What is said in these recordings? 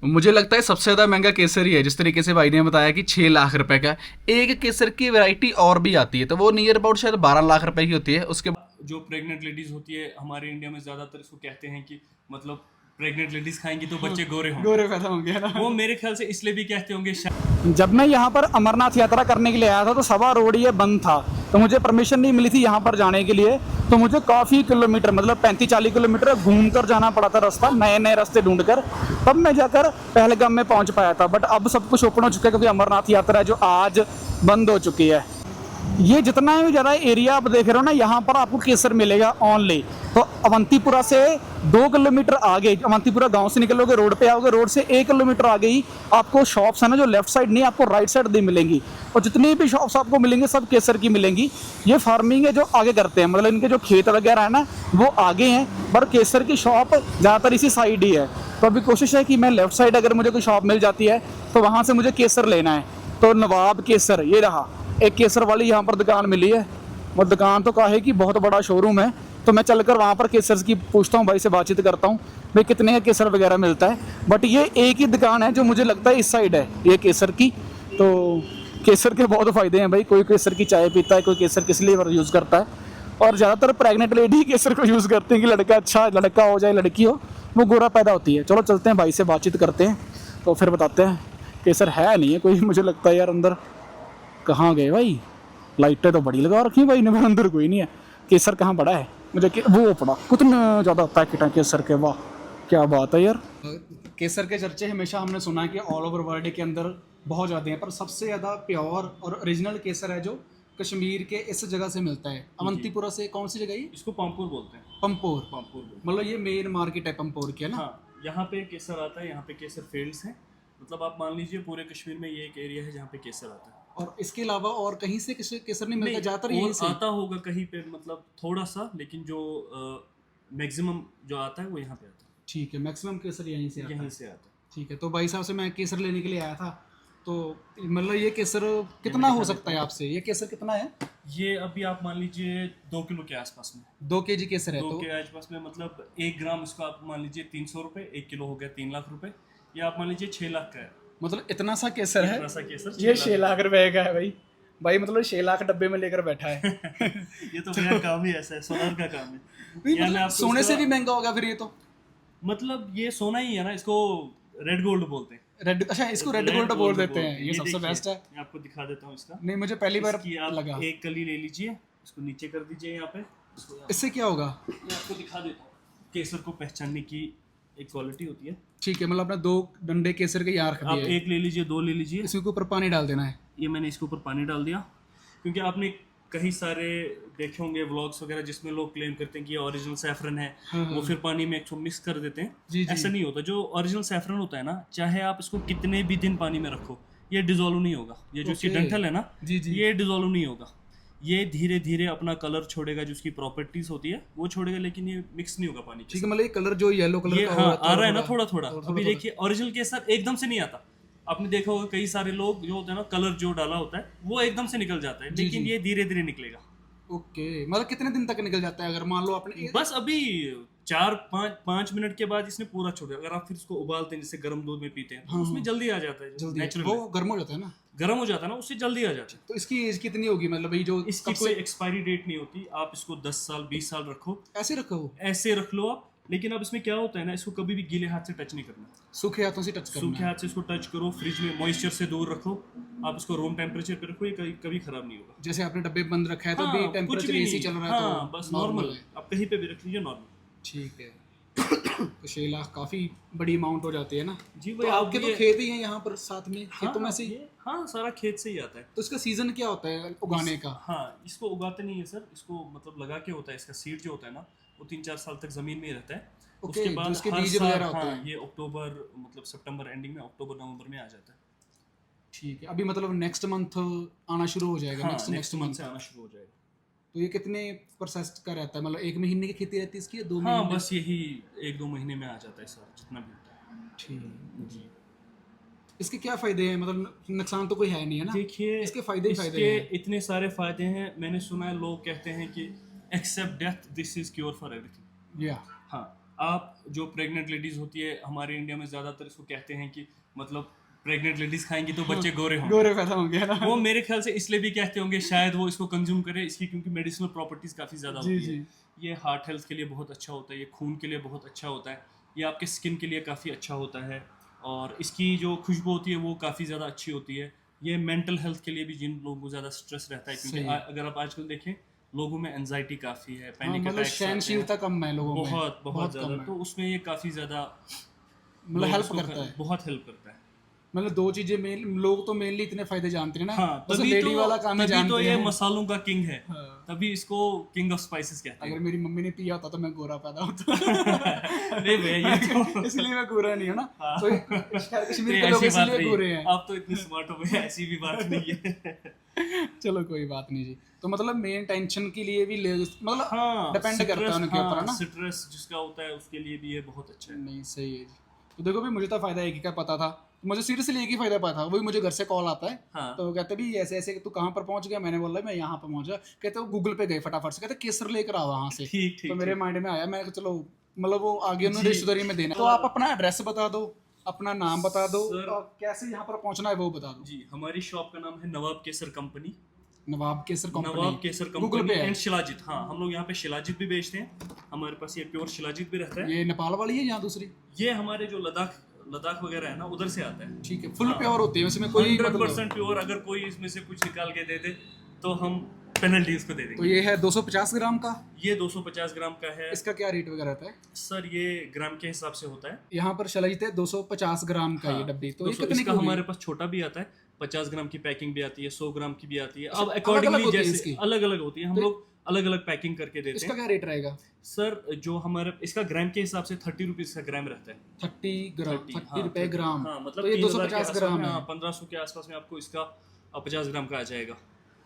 मुझे लगता है सबसे ज़्यादा महंगा केसर ही है, जिस तरीके से भाई ने बताया कि 6 लाख रुपए का। एक केसर की वैरायटी और भी आती है, तो वो नियर अबाउट शायद 12 लाख रुपए की होती है। उसके जो प्रेग्नेंट लेडीज होती है हमारे इंडिया में ज़्यादातर इसको कहते हैं कि मतलब प्रेग्नेंट लेडीज खाएंगी तो बच्चे गोरे होंगे। गोरे पैदा होंगे ना। वो मेरे ख्याल से इसलिए भी कहते होंगे जब मैं यहाँ पर अमरनाथ यात्रा करने के लिए आया था तो सवा रोड ये बंद था, तो मुझे परमिशन नहीं मिली थी यहाँ पर जाने के लिए। तो मुझे काफ़ी किलोमीटर मतलब 35-40 किलोमीटर घूम कर जाना पड़ा था रास्ता, नए नए रास्ते ढूंढ कर, तब मैं जाकर पहलगाम में पहुँच पाया था। बट अब सब कुछ ओपन हो चुका है क्योंकि अमरनाथ यात्रा जो आज बंद हो चुकी है। ये जितना भी ज़्यादा एरिया आप देख रहे हो ना, यहाँ पर आपको केसर मिलेगा ओनली। तो अवंतीपुरा से 2 किलोमीटर आगे, अवंतीपुरा गांव से निकलोगे रोड पे आओगे, रोड से 1 किलोमीटर आगे ही आपको शॉप्स है ना, जो लेफ्ट साइड नहीं आपको राइट साइड भी मिलेंगी। और जितनी भी शॉप्स आपको मिलेंगी सब केसर की मिलेंगी। ये फार्मिंग है जो आगे करते हैं, मतलब इनके जो खेत वगैरह है ना वो आगे हैं, पर केसर की शॉप ज़्यादातर इसी साइड ही है। तो अभी कोशिश है कि मैं लेफ्ट साइड अगर मुझे कोई शॉप मिल जाती है तो वहाँ से मुझे केसर लेना है। तो नवाब केसर ये रहा, एक केसर वाली यहाँ पर दुकान मिली है। वो दुकान तो काहे की बहुत बड़ा शोरूम है, तो मैं चलकर वहाँ पर केसर की पूछता हूँ, भाई से बातचीत करता हूँ भाई कितने का केसर वगैरह मिलता है। बट ये एक ही दुकान है जो मुझे लगता है इस साइड है ये केसर की। तो केसर के बहुत फ़ायदे हैं भाई, कोई केसर की चाय पीता है, कोई केसर किस लिए यूज़ करता है। और ज़्यादातर प्रेग्नेंट लेडी केसर को यूज़ करते हैं कि लड़का अच्छा लड़का हो जाए लड़की हो वो गोरा पैदा होती है। चलो चलते हैं भाई से बातचीत करते हैं तो फिर बताते हैं। केसर है नहीं है कोई, मुझे लगता है यार अंदर कहाँ गए भाई, लाइटें तो बड़ी लगा रखी भाई ने, मेरे अंदर कोई नहीं है। केसर कहाँ पड़ा है मुझे वो पड़ा, कितने ज़्यादा पैकेट हैं केसर के, वाह क्या बात है यार। केसर के चर्चे हमेशा हमने सुना है कि ऑल ओवर वर्ल्ड के अंदर बहुत ज़्यादा हैं, पर सबसे ज़्यादा प्योर और ओरिजिनल केसर है जो कश्मीर के इस जगह से मिलता है। अवंतीपुरा से कौन सी जगह ये? इसको पामपुर बोलते हैं। पंपोर। पामपुर बोलते मतलब ये मेन मार्केट है पंपोर की है हैं। ना? हाँ, यहाँ पे केसर आता है, यहाँ पे केसर फील्ड्स हैं। मतलब आप मान लीजिए पूरे कश्मीर में ये एक एरिया है जहाँ पे केसर आता है। और इसके अलावा और कहीं से केसर नहीं मिलता, नहीं, ज़्यादातर और यहीं से। आता होगा कहीं पे, मतलब थोड़ा सा, लेकिन जो मैक्सिमम जो आता है वो यहाँ पे आता ठीक है, मैक्सिमम केसर यहीं से है, आता यहीं है। से आता है। ठीक है, तो भाई साहब से मैं केसर लेने के लिए आया था, तो मतलब ये केसर कितना हो सकता है आपसे? ये केसर कितना है? ये अभी आप मान लीजिए 2 किलो के आसपास में। 2 केजी केसर है 2 तो? के आसपास में, मतलब 1 ग्राम इसको आप मान लीजिए 300 रुपये, 1 किलो हो गया 3 लाख रुपए, या आप मान लीजिए 6 लाख का है। मतलब इतना सा केसर है? इतना सा केसर ये 6 लाख रुपए का है भाई। भाई मतलब 6 लाख डब्बे में लेकर बैठा है। ये तो मेरा काम ही ऐसा है, सोनार का काम है। या मैं मतलब आपको सोने से उसका- भी महंगा होगा फिर ये तो। मतलब ये सोना ही है ना, इसको रेड गोल्ड बोलते हैं। रेड, अच्छा इसको रेड गोल्ड बोल देते हैं, ये सबसे देखिए, बेस्ट है। मैं आपको दिखा देता हूँ इसका। नहीं मुझे पहली बार इसकी आप लगा। एक कली ले लीजिए, इसको नीचे कर दीजिए यहाँ पे। इससे क्या होगा? मैं आपको दिखा देता हूँ। केसर को पहचानने की एक क्वालिटी होती है। ठीक है, मतलब आपने 2 डंडे केसर के यहाँ रख आप दिए, एक ले लीजिए, 2 ले लीजिए। इसके ऊपर पानी डाल देना है। ये मैंने इसके ऊपर पानी डाल दिया, क्योंकि आपने कई सारे देखे होंगे व्लॉग्स वगैरह जिसमें लोग क्लेम करते हैं कि ये ओरिजिनल सैफरन है। वो फिर पानी में एक मिक्स कर देते हैं। जी, जी। ऐसा नहीं होता। जो ओरिजिनल सैफरन होता है ना, चाहे आप इसको कितने भी दिन पानी में रखो, ये डिजोल्व नहीं होगा। ये जो इसकी डंठल है ना, जी, जी। ये डिजोल्व नहीं होगा। ये धीरे धीरे अपना कलर छोड़ेगा, जो उसकी प्रॉपर्टीज होती है वो छोड़ेगा, लेकिन ये मिक्स नहीं होगा पानी के ठीक है, मतलब ये कलर जो येलो साथ। कलर ये का हाँ होगा आ रहा है ना थोड़ा थोड़ा। अभी देखिए ओरिजिनल केसर एकदम से नहीं आता। आपने देखा होगा कई सारे लोग जो होते हैं ना, कलर जो डाला होता है वो एकदम से निकल जाता है, लेकिन ये धीरे धीरे निकलेगा। ओके, मतलब कितने दिन तक निकल जाता है अगर मान लो आपने? बस अभी 4-5 मिनट के बाद इसने पूरा छोड़ दिया। अगर आप फिर उसको उबालते हैं, जैसे गर्म दूध में पीते हैं, तो उसमें जल्दी आ जाता है। जल्दी नेचुरल वो गर्म हो जाता है ना? गर्म हो जाता है ना, उससे जल्दी आ जाता है। तो इसकी एज कितनी होगी, मतलब भाई जो इसकी कोई एक्सपायरी डेट नहीं होती। आप इसको 10 साल 20 साल रखो, ऐसे रखो? ऐसे रख लो आप। लेकिन अब इसमें क्या होता है ना, इसको कभी भी गीले हाथ से टच नहीं करना। सूखे हाथों से टच करना सूखे हाथ से इसको टच करो, फ्रिज में मॉइस्चर से दूर रखो। आप इसको रूम टेम्परेचर पे रखो, ये कभी खराब नहीं होगा। जैसे आपने डब्बे बंद रखा है तो भी हाँ, कुछ टेम्परेचर भी एसी नहीं। चल रहा है हाँ, तो बस नॉर्मल है। आप कहीं पे भी रख लीजिए, नॉर्मल। ठीक है। तो 6 लाख काफी बड़ी अमाउंट हो जाती है ना जी तो भाई, आपके तो खेत ही हैं यहाँ पर साथ में, खेतों में से ही? हाँ, सारा खेत से ही आता है। तो इसका सीजन क्या होता है उगाने का? हाँ, इसको उगाते नहीं है सर, इसको मतलब लगा के होता है। इसका सीड जो होता है ना, वो 3-4 साल तक जमीन में ही रहता है। ओके, उसके जो बाद उसके हर बीज साल, वगैरह होते हाँ, हैं। ये अक्टूबर मतलब सितंबर एंडिंग में, अक्टूबर नवंबर में आ जाता है। ठीक है, अभी मतलब नेक्स्ट मंथ आना शुरू हो जाएगा? हाँ, नेक्स्ट नेक्स्ट मंथ मंथ से आना शुरू हो जाएगा। तो ये कितने प्रोसेस का रहता है, मतलब 1 महीने की खेती रहती है इसकी या 2 हाँ, महीने? बस यही 1-2 महीने में आ जाता है सर, जितना भी होता है। ठीक। जी, इसके क्या फायदे हैं, मतलब नुकसान तो कोई है नहीं है ना? देखिए इसके फायदे ही फायदे इसके हैं। इतने सारे फायदे हैं। मैंने सुना है लोग कहते हैं कि except death this is cure for everything. या हाँ, आप जो प्रेग्नेंट लेडीज होती है हमारे इंडिया में ज़्यादातर इसको कहते हैं कि मतलब प्रेग्नेंट लेडीज खाएंगी तो बच्चे गोरे होंगे, गोरे पैदा होंगे ना। वो मेरे ख्याल से इसलिए भी कहते होंगे शायद वो इसको कंज्यूम करे इसकी, क्योंकि मेडिसिनल प्रॉपर्टीज काफ़ी ज़्यादा होती है। ये हार्ट हेल्थ के लिए बहुत अच्छा होता है, ये खून के लिए बहुत अच्छा होता है, ये आपके स्किन के लिए काफ़ी अच्छा होता है, और इसकी जो खुशबू होती है वो काफ़ी ज़्यादा अच्छी होती है। ये मेंटल हेल्थ के लिए भी, जिन लोगों को ज़्यादा स्ट्रेस रहता है, क्योंकि अगर आप आजकल देखें लोगों में एंजाइटी काफ़ी है, पैनिक मतलब अटैक्स सहनशीलता कम है लोगों में, बहुत बहुत ज़्यादा, तो उसमें ये काफ़ी ज़्यादा मतलब हेल्प करता है, बहुत हेल्प करता है। मतलब दो चीजें मेन लोग तो मेनली इतने फायदे जानते हैं ना। हाँ, बस तभी लेडी वाला काम ही तभी जानते तो ये हैं। मसालों का किंग है, हाँ। तभी इसको किंग ऑफ स्पाइसेस कहते हैं। अगर मेरी मम्मी ने पिया होता तो मैं गोरा पैदा होता। नहीं भैया, ये तो इसलिए मैं गोरा नहीं हूँ ना। हाँ। तो खैर कश्मीर नहीं, के लोग ऐसी बात इसलिए नहीं, गोरे हैं। आप तो इतने स्मार्ट हो भैया, ऐसी भी बात नहीं है। चलो कोई बात नहीं जी। तो मतलब मेन टेंशन के लिए भी मतलब हाँ, डिपेंड करता है उनके ऊपर, है ना। स्ट्रेस जिसका होता है उसके लिए भी ये बहुत अच्छा है। नहीं सही है जी। तो देखो भी मुझे तो फायदा एक ही का पता था, मुझे सीरियसली एक ही फायदा पता था, वही मुझे घर से कॉल आता है। हाँ। तो कहते भी ऐसे ऐसे तू कहाँ पर पहुंच गया, मैंने बोला मैं यहाँ पर पहुंचा। कहते वो गूगल पे गए फटाफट से, कहते केसर लेकर आओ वहाँ से। ठीक ठीक तो मेरे माइंड में आया, मैं चलो मतलब वो आगे उन्होंने रिश्तेदारी में देना। तो आप अपना एड्रेस बता दो, अपना नाम बता दो, और कैसे यहाँ पर पहुँचना है वो बता दो जी। हमारी शॉप का नाम है नवाब केसर कंपनी। नवाब केसर कंपनी, नवाब केसर गूगल कंपनी पे है। एंड शिलाजीत। हाँ, हम लोग यहाँ पे शिलाजीत भी बेचते हैं, हमारे पास ये प्योर शिलाजीत भी रहता है। ये नेपाल वाली है या दूसरी? ये हमारे जो लद्दाख वगैरह है ना, उधर से आता है। ठीक है, फुल प्योर होती है इसमें कोई 100% प्योर। अगर कोई इसमें से कुछ निकाल के दे दे तो हम पेनल्टी उसको दे तो देंगे। ये है 250 ग्राम का, ये 250 ग्राम का है। इसका क्या रेट वगैरह रहता है? सर ये ग्राम के हिसाब से होता है। यहाँ पर शिलाजीत है 250 ग्राम का ये डब्बी। तो ये कितने इसका की होगी? हमारे पास छोटा भी आता है, 50 ग्राम की पैकिंग भी आती है, 100 ग्राम की भी आती है। अब अलग-अलग अकॉर्डिंगली होती है जैसे इसकी? अलग अलग होती है, हम लोग अलग अलग पैकिंग करके देते इसका हैं। क्या रेट रहेगा? सर जो हमारा इसका ग्राम के हिसाब से 30 रुपीज का ग्राम रहता है। 30 ग्राम, 30 रुपए 30 ग्राम। हाँ, मतलब तो ये 3000 के 250 आसपास ग्राम में, है। हाँ, 1500 के आसपास में आपको इसका 50 ग्राम का आ जाएगा।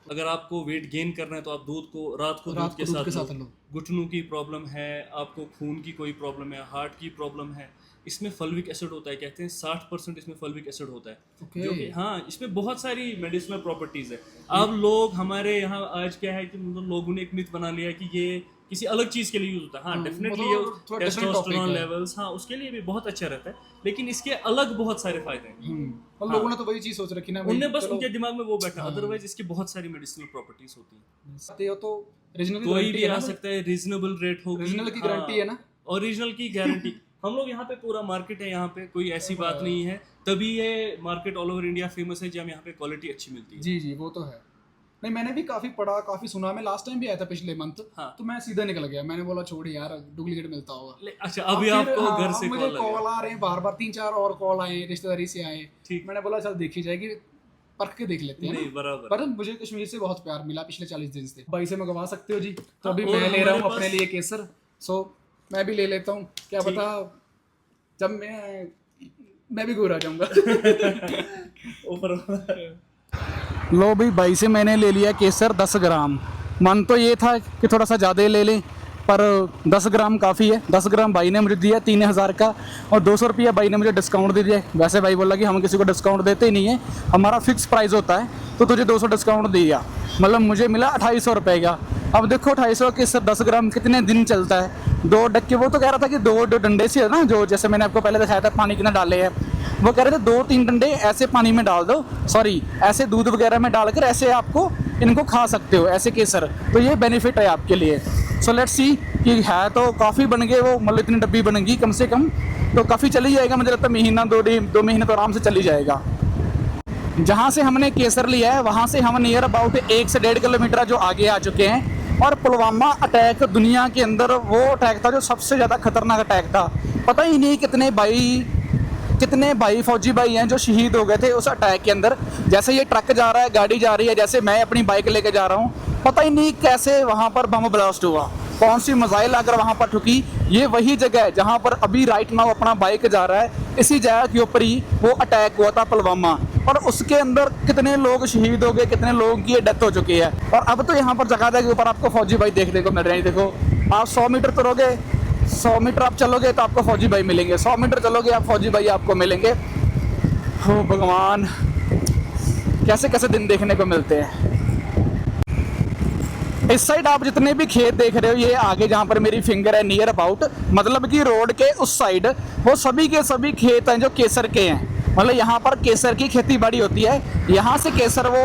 अगर आपको वेट गेन करना है तो आप दूध को रात को दूध के साथ लो। घुटनों की प्रॉब्लम है, आपको खून की कोई प्रॉब्लम है, हार्ट की प्रॉब्लम है, इसमें फल्विक एसिड होता है, कहते हैं 60% इसमें फल्विक एसिड होता है। Okay. जो कि हाँ, इसमें बहुत सारी मेडिसिनल प्रॉपर्टीज है। अब लोग हमारे यहाँ आज क्या है कि मतलब लोगों ने एक मिथ बना लिया है कि ये किसी अलग चीज के लिए यूज होता है। हाँ, डेफिनेटली ये थोड़ा different टेस्टोस्टेरोन topic है। लेवल्स, हाँ, उसके लिए भी बहुत अच्छा रहता है, लेकिन इसके अलग बहुत सारे फायदे हैं। और लोगों ने तो वही चीज सोच रखी ना भाई, उनने बस चलो उनके दिमाग में वो बैठा, अदरवाइज इसकी बहुत सारी मेडिसिनल प्रॉपर्टीज होती हैं। सकते हो तो रीजनल कोई भी आ सकता है, रीजनेबल रेट होगी, रीजनल की गारंटी है ना? ओरिजिनल की गारंटी। हम लोग यहाँ पे पूरा मार्केट है, यहाँ पे कोई ऐसी बात नहीं है, तभी ये market all over India famous है जब यहाँ पे क्वालिटी अच्छी मिलती है। जी जी, वो तो है। नहीं, मैंने भी काफी पढ़ा, काफी सुना। मैं लास्ट टाइम भी आया था पिछले मंथ। हाँ। तो मैं सीधा निकल गया, मैंने बोला छोड़ यार, डुप्लीकेट मिलता होगा। अच्छा, अभी अब फिर, आपको हाँ, घर से मुझे कॉल कॉल आ रहे हैं बार बार, 3-4 और कॉल आए, रिश्तेदारी से आए। ठीक। मैंने बोला चल देखी जाएगी, परख के देख लेते हैं नहीं, ना। बराबर। पर मुझे कश्मीर से बहुत प्यार मिला पिछले 40 दिन से। भाई से मंगवा सकते हो जी। तो अभी और मैं ले रहा हूँ हमारे अपने पास- लिए केसर, सो मैं भी ले लेता हूँ। क्या पता जब मैं भी गोरा जाऊंगा। ऊपर लो भाई से मैंने ले लिया केसर 10 ग्राम। मन तो ये था कि थोड़ा सा ज़्यादा ले लें, पर 10 ग्राम काफ़ी है। 10 ग्राम भाई ने मुझे दिया 3000 का, और 200 रुपया भाई ने मुझे डिस्काउंट दे दिया। वैसे भाई बोला कि हम किसी को डिस्काउंट देते ही नहीं है, हमारा फिक्स प्राइस होता है, तो तुझे 200 डिस्काउंट दिया, मतलब मुझे मिला 2800 रुपये का। अब देखो 2800 केसर 10 ग्राम कितने दिन चलता है? 2 डक्के, वो तो कह रहा था कि 2 डंडे से है ना, जो जैसे मैंने आपको पहले दिखाया था पानी कितना डाले हैं, वो कह रहे थे 2-3 डंडे ऐसे पानी में डाल दो, सॉरी ऐसे दूध वगैरह में डालकर ऐसे आपको इनको खा सकते हो, ऐसे केसर। तो ये बेनिफिट है आपके लिए। सो लेट्स सी कि है तो काफ़ी बन गए वो, मतलब इतनी डब्बी बनेगी कम से कम, तो काफ़ी चली जाएगा। मुझे लगता है महीना 2 महीने तो आराम से चली जाएगा। जहाँ से हमने केसर लिया है वहाँ से हम नियर अबाउट 1 से 1.5 किलोमीटर जो आगे आ चुके हैं। और पुलवामा अटैक दुनिया के अंदर वो अटैक था जो सबसे ज़्यादा खतरनाक अटैक था। पता ही नहीं कितने भाई फौजी भाई हैं जो शहीद हो गए थे उस अटैक के अंदर। जैसे ये ट्रक जा रहा है, गाड़ी जा रही है, जैसे मैं अपनी बाइक लेके जा रहा हूँ, पता ही नहीं कैसे वहाँ पर बम ब्लास्ट हुआ, कौन सी मिसाइल आकर वहाँ पर ठुकी। ये वही जगह है जहाँ पर अभी राइट नाउ अपना बाइक जा रहा है, इसी जगह के ऊपर ही वो अटैक हुआ था पुलवामा। और उसके अंदर कितने लोग शहीद हो गए, कितने लोगों की डेथ हो चुकी है। और अब तो यहाँ पर जगह के ऊपर आपको फौजी भाई देखने को मिल रहे हैं। देखो आप 100 मीटर तुरोगे, 100 मीटर आप चलोगे तो आपको फौजी भाई मिलेंगे, 100 मीटर चलोगे आप फौजी भाई आपको मिलेंगे। हो भगवान, कैसे कैसे दिन देखने को मिलते हैं। इस साइड आप जितने भी खेत देख रहे हो, ये आगे जहाँ पर मेरी फिंगर है नियर अबाउट, मतलब कि रोड के उस साइड वो सभी के सभी खेत हैं जो केसर के हैं। मतलब यहाँ पर केसर की खेती बाड़ी होती है। यहाँ से केसर वो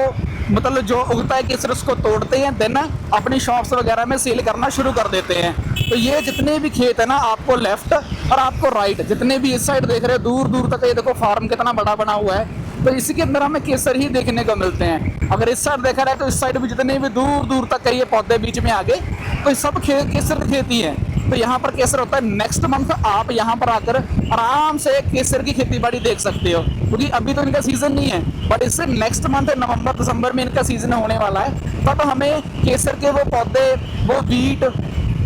मतलब जो उगता है केसर उसको तोड़ते हैं, देन अपनी शॉप्स वगैरह में सेल करना शुरू कर देते हैं। तो ये जितने भी खेत है ना, आपको लेफ्ट और आपको राइट जितने भी इस साइड देख रहे हो दूर दूर तक, ये देखो फार्म कितना बड़ा बना हुआ है। तो इसी के अंदर हमें केसर ही देखने को मिलते हैं। अगर इस साइड देखा जाए तो इस साइड भी जितने भी दूर दूर तक ये पौधे बीच में आगे, तो सब केसर की खेती है। तो यहाँ पर केसर होता है। नेक्स्ट मंथ आप यहाँ पर आकर आराम से केसर की खेती बाड़ी देख सकते हो, क्योंकि अभी तो इनका सीजन नहीं है, बट इससे नेक्स्ट मंथ नवंबर दिसंबर में इनका सीजन होने वाला है। तब हमें केसर के वो पौधे, वो बीट,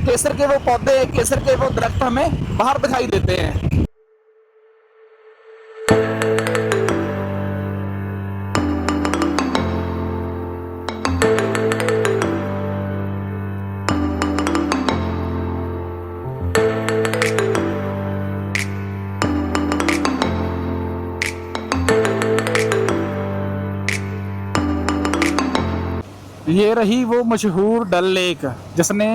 केसर के वो पौधे, केसर के वो दरख्त हमें बाहर दिखाई देते हैं। ये रही वो मशहूर डल लेक, जिसने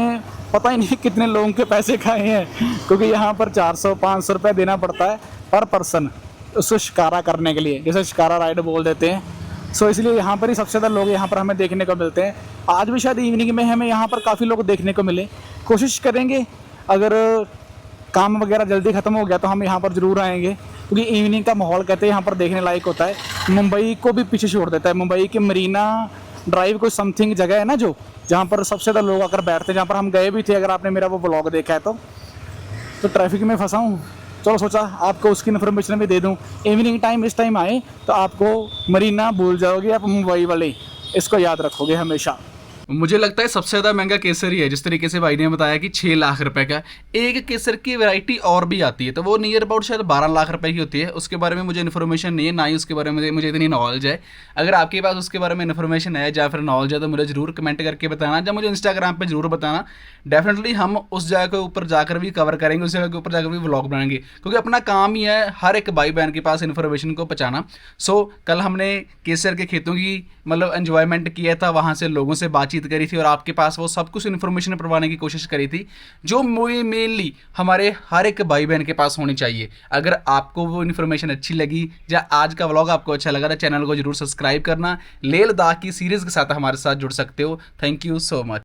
पता ही नहीं कितने लोगों के पैसे खाए हैं, क्योंकि यहाँ पर 400-500 रुपये देना पड़ता है पर पर्सन उसको शिकारा करने के लिए, जैसे शिकारा राइड बोल देते हैं। सो इसलिए यहाँ पर ही सबसे ज़्यादा लोग यहाँ पर हमें देखने को मिलते हैं। आज भी शायद इवनिंग में हमें यहाँ पर काफ़ी लोग देखने को मिले। कोशिश करेंगे अगर काम वगैरह जल्दी ख़त्म हो गया तो हम यहाँ पर ज़रूर आएंगे, क्योंकि इवनिंग का माहौल कहते हैं यहाँ पर देखने लायक होता है। मुंबई को भी पीछे छोड़ देता है। मुंबई के मरीना ड्राइव कोई समथिंग जगह है ना, जो जहाँ पर सबसे ज़्यादा लोग आकर बैठते हैं, जहाँ पर हम गए भी थे, अगर आपने मेरा वो ब्लॉग देखा है तो ट्रैफिक में फंसा हूँ। चलो सोचा आपको उसकी इन्फॉर्मेशन भी दे दूँ। इवनिंग टाइम इस टाइम आए तो आपको मरीना भूल जाओगे, आप मुंबई वाले इसको याद रखोगे हमेशा। मुझे लगता है सबसे ज़्यादा महंगा केसर ही है, जिस तरीके से भाई ने बताया कि 6 लाख रुपए का एक केसर की वैरायटी और भी आती है, तो वो नियर अबाउट शायद 12 लाख रुपए की होती है। उसके बारे में मुझे इन्फॉर्मेशन नहीं है, ना ही उसके बारे में मुझे इतनी नॉलेज है। अगर आपके पास उसके बारे में इन्फॉर्मेशन है या फिर नॉलेज है तो मुझे ज़रूर कमेंट करके बताना, जब मुझे इंस्टाग्राम पर ज़रूर बताना। डेफिनेटली हम उस जगह के ऊपर जाकर भी कवर करेंगे, उस जगह के ऊपर जाकर भी व्लॉग बनाएंगे, क्योंकि अपना काम ही है हर एक भाई बहन के पास इन्फॉर्मेशन को पहुँचाना। सो कल हमने केसर के खेतों की मतलब एन्जॉयमेंट किया था, वहाँ से लोगों से बातचीत करी थी और आपके पास वो सब कुछ इन्फॉर्मेशन प्रवाने की कोशिश करी थी, जो मेनली हमारे हर एक भाई बहन के पास होनी चाहिए। अगर आपको वो इन्फॉर्मेशन अच्छी लगी या आज का व्लॉग आपको अच्छा लगा तो चैनल को जरूर सब्सक्राइब करना। लेह लद्दाख की सीरीज़ के साथ हमारे साथ जुड़ सकते हो। Thank you so much.